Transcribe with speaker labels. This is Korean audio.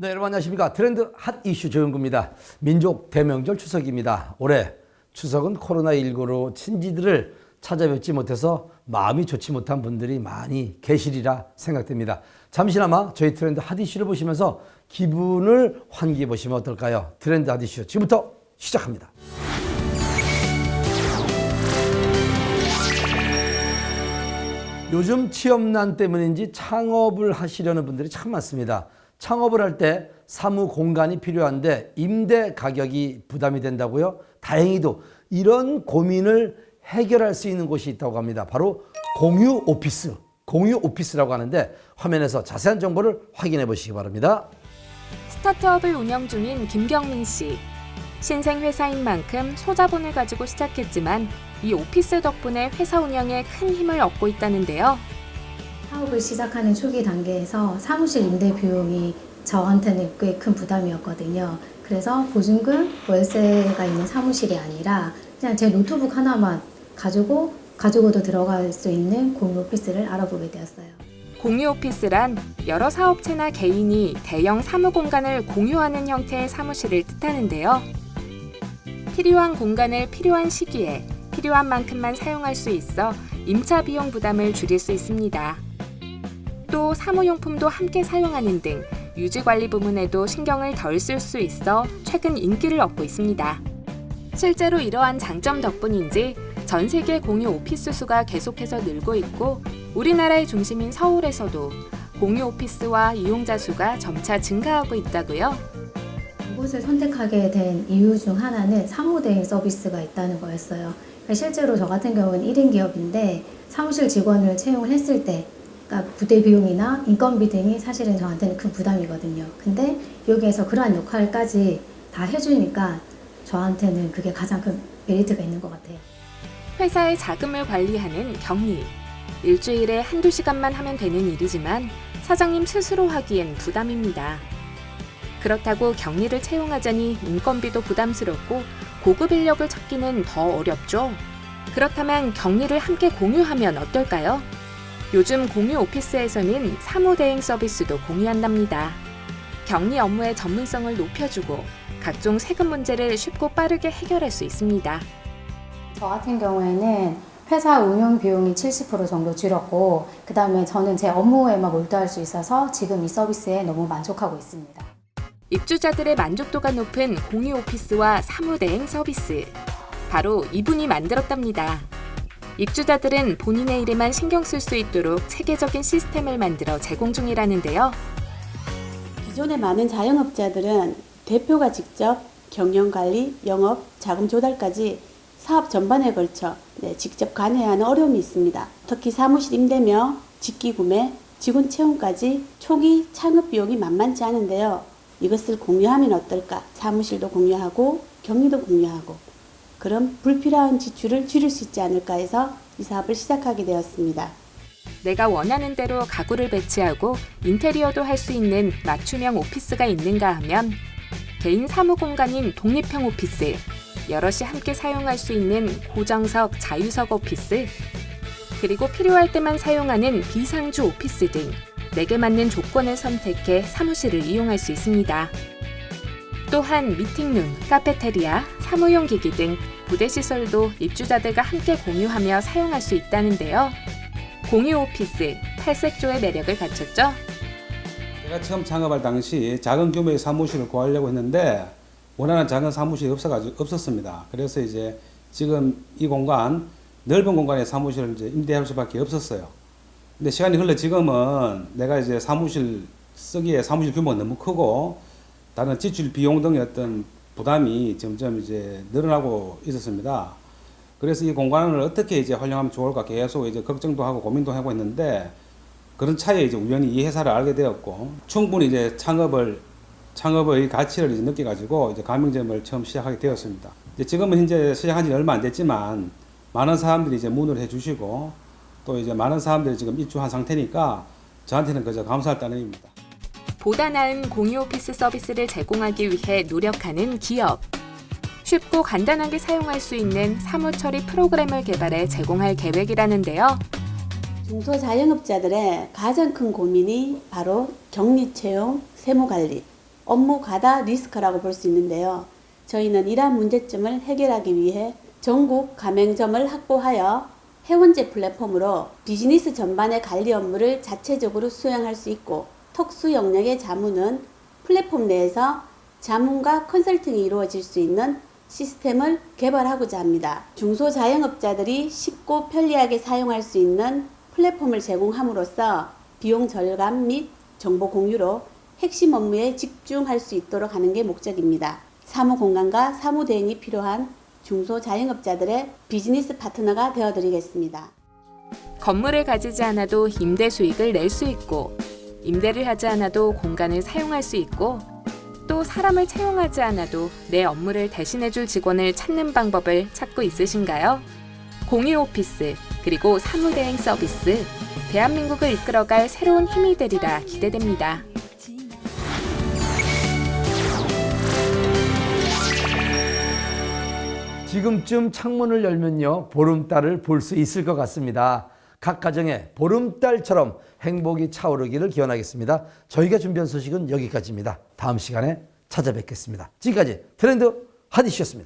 Speaker 1: 네, 여러분 안녕하십니까. 트렌드 핫 이슈 조영구입니다. 민족 대명절 추석입니다. 올해 추석은 코로나19로 친지들을 찾아뵙지 못해서 마음이 좋지 못한 분들이 많이 계시리라 생각됩니다. 잠시나마 저희 트렌드 핫 이슈를 보시면서 기분을 환기해 보시면 어떨까요? 트렌드 핫 이슈 지금부터 시작합니다. 요즘 취업난 때문인지 창업을 하시려는 분들이 참 많습니다. 창업을 할 때 사무 공간이 필요한데 임대 가격이 부담이 된다고요? 다행히도 이런 고민을 해결할 수 있는 곳이 있다고 합니다. 바로 공유 오피스, 공유 오피스라고 하는데 화면에서 자세한 정보를 확인해 보시기 바랍니다.
Speaker 2: 스타트업을 운영 중인 김경민 씨. 신생 회사인 만큼 소자본을 가지고 시작했지만 이 오피스 덕분에 회사 운영에 큰 힘을 얻고 있다는데요.
Speaker 3: 사업을 시작하는 초기 단계에서 사무실 임대 비용이 저한테는 꽤 큰 부담이었거든요. 그래서 보증금, 월세가 있는 사무실이 아니라 그냥 제 노트북 하나만 가지고도 들어갈 수 있는 공유 오피스를 알아보게 되었어요.
Speaker 2: 공유 오피스란 여러 사업체나 개인이 대형 사무 공간을 공유하는 형태의 사무실을 뜻하는데요. 필요한 공간을 필요한 시기에 필요한 만큼만 사용할 수 있어 임차 비용 부담을 줄일 수 있습니다. 또 사무용품도 함께 사용하는 등 유지관리 부문에도 신경을 덜 쓸 수 있어 최근 인기를 얻고 있습니다. 실제로 이러한 장점 덕분인지 전 세계 공유 오피스 수가 계속해서 늘고 있고 우리나라의 중심인 서울에서도 공유 오피스와 이용자 수가 점차 증가하고 있다고요.
Speaker 3: 이곳을 선택하게 된 이유 중 하나는 사무대행 서비스가 있다는 거였어요. 그러니까 실제로 저 같은 경우는 1인 기업인데 사무실 직원을 채용을 했을 때 그러니까 부대 비용이나 인건비 등이 사실은 저한테는 큰 부담이거든요. 근데 여기에서 그러한 역할까지 다 해주니까 저한테는 그게 가장 큰 메리트가 있는 것 같아요.
Speaker 2: 회사의 자금을 관리하는 격리. 일주일에 한두 시간만 하면 되는 일이지만 사장님 스스로 하기엔 부담입니다. 그렇다고 격리를 채용하자니 인건비도 부담스럽고 고급 인력을 찾기는 더 어렵죠. 그렇다면 격리를 함께 공유하면 어떨까요? 요즘 공유 오피스에서는 사무대행 서비스도 공유한답니다. 격리 업무의 전문성을 높여주고 각종 세금 문제를 쉽고 빠르게 해결할 수 있습니다.
Speaker 3: 저 같은 경우에는 회사 운영 비용이 70% 정도 줄었고 그 다음에 저는 제 업무에만 몰두할 수 있어서 지금 이 서비스에 너무 만족하고 있습니다.
Speaker 2: 입주자들의 만족도가 높은 공유 오피스와 사무대행 서비스. 바로 이분이 만들었답니다. 입주자들은 본인의 일에만 신경 쓸 수 있도록 체계적인 시스템을 만들어 제공 중이라는데요.
Speaker 4: 기존의 많은 자영업자들은 대표가 직접 경영관리, 영업, 자금 조달까지 사업 전반에 걸쳐 직접 관여해야 하는 어려움이 있습니다. 특히 사무실 임대며 직기 구매, 직원 채용까지 초기 창업 비용이 만만치 않은데요. 이것을 공유하면 어떨까? 사무실도 공유하고 격리도 공유하고 그럼 불필요한 지출을 줄일 수 있지 않을까 해서 이 사업을 시작하게 되었습니다.
Speaker 2: 내가 원하는 대로 가구를 배치하고 인테리어도 할 수 있는 맞춤형 오피스가 있는가 하면 개인 사무 공간인 독립형 오피스, 여럿이 함께 사용할 수 있는 고정석, 자유석 오피스, 그리고 필요할 때만 사용하는 비상주 오피스 등 내게 맞는 조건을 선택해 사무실을 이용할 수 있습니다. 또한 미팅룸, 카페테리아, 사무용 기기 등 부대 시설도 입주자들과 함께 공유하며 사용할 수 있다는데요. 공유 오피스, 팔색조의 매력을 갖췄죠.
Speaker 5: 제가 처음 창업할 당시 작은 규모의 사무실을 구하려고 했는데 원하는 작은 사무실이 없었습니다. 그래서 이제 지금 이 공간, 넓은 공간의 사무실을 이제 임대할 수밖에 없었어요. 근데 시간이 흘러 지금은 내가 이제 사무실 쓰기에 사무실 규모가 너무 크고 다른 지출 비용 등의 어떤 부담이 점점 이제 늘어나고 있었습니다. 그래서 이 공간을 어떻게 이제 활용하면 좋을까 계속 이제 걱정도 하고 고민도 하고 있는데 그런 차에 이제 우연히 이 회사를 알게 되었고 충분히 이제 창업의 가치를 이제 느껴가지고 이제 가맹점을 처음 시작하게 되었습니다. 이제 지금은 현재 시작한 지 얼마 안 됐지만 많은 사람들이 이제 문을 해주시고 또 이제 많은 사람들이 지금 입주한 상태니까 저한테는 그저 감사할 따름입니다.
Speaker 2: 보다 나은 공유 오피스 서비스를 제공하기 위해 노력하는 기업. 쉽고 간단하게 사용할 수 있는 사무 처리 프로그램을 개발해 제공할 계획이라는데요.
Speaker 4: 중소자영업자들의 가장 큰 고민이 바로 격리 채용, 세무관리, 업무 과다 리스크라고 볼 수 있는데요. 저희는 이러한 문제점을 해결하기 위해 전국 가맹점을 확보하여 해원제 플랫폼으로 비즈니스 전반의 관리 업무를 자체적으로 수행할 수 있고, 특수 영역의 자문은 플랫폼 내에서 자문과 컨설팅이 이루어질 수 있는 시스템을 개발하고자 합니다. 중소자영업자들이 쉽고 편리하게 사용할 수 있는 플랫폼을 제공함으로써 비용 절감 및 정보 공유로 핵심 업무에 집중할 수 있도록 하는 게 목적입니다. 사무공간과 사무대행이 필요한 중소자영업자들의 비즈니스 파트너가 되어드리겠습니다.
Speaker 2: 건물을 가지지 않아도 임대 수익을 낼 수 있고, 임대를 하지 않아도 공간을 사용할 수 있고, 또 사람을 채용하지 않아도 내 업무를 대신해줄 직원을 찾는 방법을 찾고 있으신가요? 공유 오피스, 그리고 사무대행 서비스, 대한민국을 이끌어갈 새로운 힘이 되리라 기대됩니다.
Speaker 1: 지금쯤 창문을 열면요, 보름달을 볼 수 있을 것 같습니다. 각 가정에 보름달처럼 행복이 차오르기를 기원하겠습니다. 저희가 준비한 소식은 여기까지입니다. 다음 시간에 찾아뵙겠습니다. 지금까지 트렌드 핫이슈였습니다.